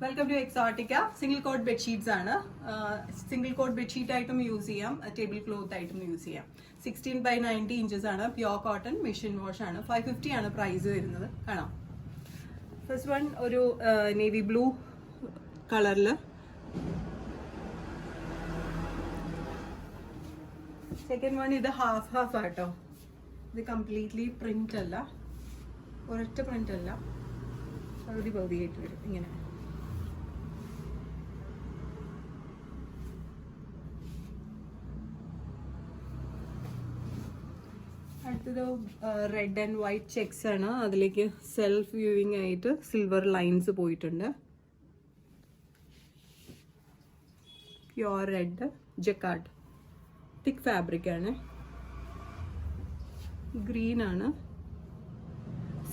Welcome to Exotica. Single cot bedsheets ആണ്. Single cot bedsheet ആയിട്ടും use ചെയ്യാം, table cloth ആയിട്ടും യൂസ് ചെയ്യാം. 16x90 ഇഞ്ചസ് ആണ്, പ്യോർ കോട്ടൺ, മെഷീൻ വാഷ് ആണ്. 550 ആണ് പ്രൈസ് വരുന്നത്. കാണാം. ഫസ്റ്റ് വൺ ഒരു നേവി ബ്ലൂ കളറില്, സെക്കൻഡ് വൺ ഇത് ഹാഫ് ആട്ടോ. ഇത് കംപ്ലീറ്റ്ലി പ്രിന്റ് അല്ല, ഒരൊറ്റ പ്രിന്റ് അല്ല, പകുതി പകുതിയായിട്ട് വരും ഇങ്ങനെ. അടുത്തത് റെഡ് ആൻഡ് വൈറ്റ് ചെക്സ് ആണ്. അതിലേക്ക് സെൽഫ് വ്യൂവിങ് ആയിട്ട് സിൽവർ ലൈൻസ് പോയിട്ടുണ്ട്. പ്യോർ റെഡ് ജക്കാർഡ്, തിക്ക് ഫാബ്രിക് ആണ്. ഗ്രീൻ ആണ്.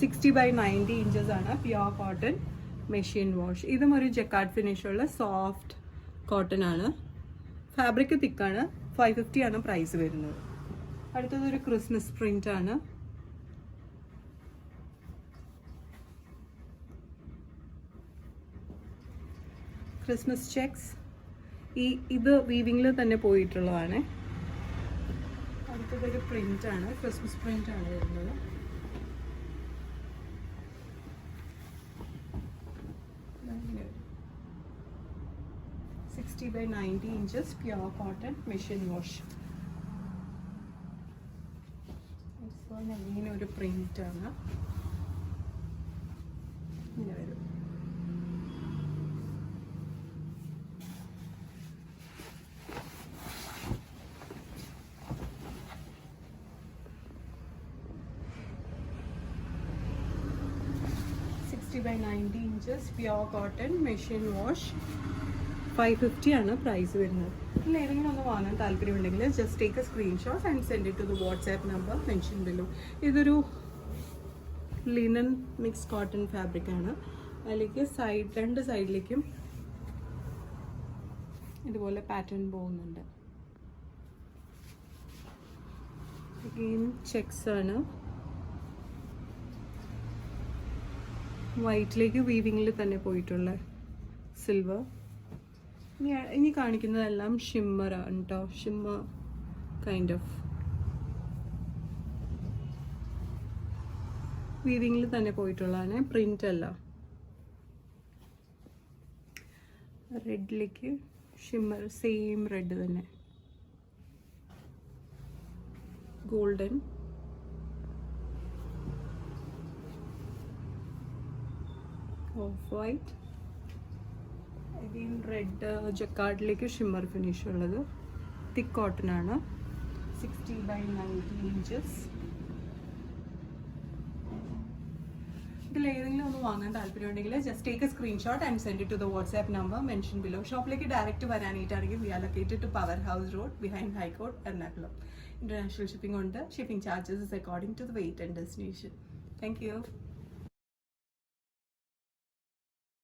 60x90 ഇഞ്ചസ് ആണ്, പ്യോർ കോട്ടൺ, മെഷീൻ വാഷ്. ഇതും ഒരു ജക്കാർഡ് ഫിനിഷ് ഉള്ള സോഫ്റ്റ് കോട്ടൺ ആണ്. ഫാബ്രിക് തിക്കാണ്. 550 ആണ് പ്രൈസ് വരുന്നത്. അടുത്തത് ഒരു ക്രിസ്മസ് പ്രിന്റ് ആണ്. Christmas checks. ഇത് വീവിംഗിൽ തന്നെ പോയിട്ടുള്ളതാണ്. അടുത്തതൊരു പ്രിന്റ് ആണ്, ക്രിസ്മസ് പ്രിന്റ് ആണ് വരുന്നത്. by 90 inches, pure cotton, machine wash. ഇങ്ങനെ ഒരു പ്രിന്റ് ആണ്. ഇങ്ങനെ വരും. by 90 inches, pure cotton, machine wash. 550 ആണ് പ്രൈസ് വരുന്നത്. ഇതിൽ ഏതെങ്കിലും ഒന്ന് വാങ്ങാൻ താല്പര്യമുണ്ടെങ്കിൽ just take a screenshot and send it to the WhatsApp number mention below. ഇതൊരു ലിനൻ മിക്സ് കോട്ടൺ ഫാബ്രിക് ആണ്. അതിലേക്ക് രണ്ട് സൈഡിലേക്കും ഇതുപോലെ പാറ്റേൺ പോകുന്നുണ്ട്. അഗെയിൻ ചെക്സ് ആണ്. വൈറ്റിലേക്ക് വീവിങ്ങിൽ തന്നെ പോയിട്ടുള്ള സിൽവർ. ഇനി കാണിക്കുന്നതെല്ലാം ഷിമ്മർ ആണ് കേട്ടോ. ഷിമ്മർ കൈൻഡ് ഓഫ് വീവിങ്ങിൽ തന്നെ പോയിട്ടുള്ളതാണ്, പ്രിന്റ് അല്ല. റെഡിലേക്ക് ഷിമ്മർ, സെയിം റെഡ് തന്നെ. Golden, off white, again red ജക്കാർഡിലേക്ക് ഷിമ്മർ ഫിനിഷ് ഉള്ളത്. തിക്ക് കോട്ടൺ ആണ്. 60x90 inches. ഇതിൽ ഏതെങ്കിലും ഒന്ന് വാങ്ങാൻ താല്പര്യമുണ്ടെങ്കിൽ just take a screenshot and send it to the WhatsApp number mention below. ഷോപ്പിലേക്ക് ഡയറക്റ്റ് വരാനായിട്ടാണെങ്കിൽ we are located to power house road behind high court, Ernakulam. International shipping ഉണ്ട്. Shipping charges is according to the weight and destination. Thank U.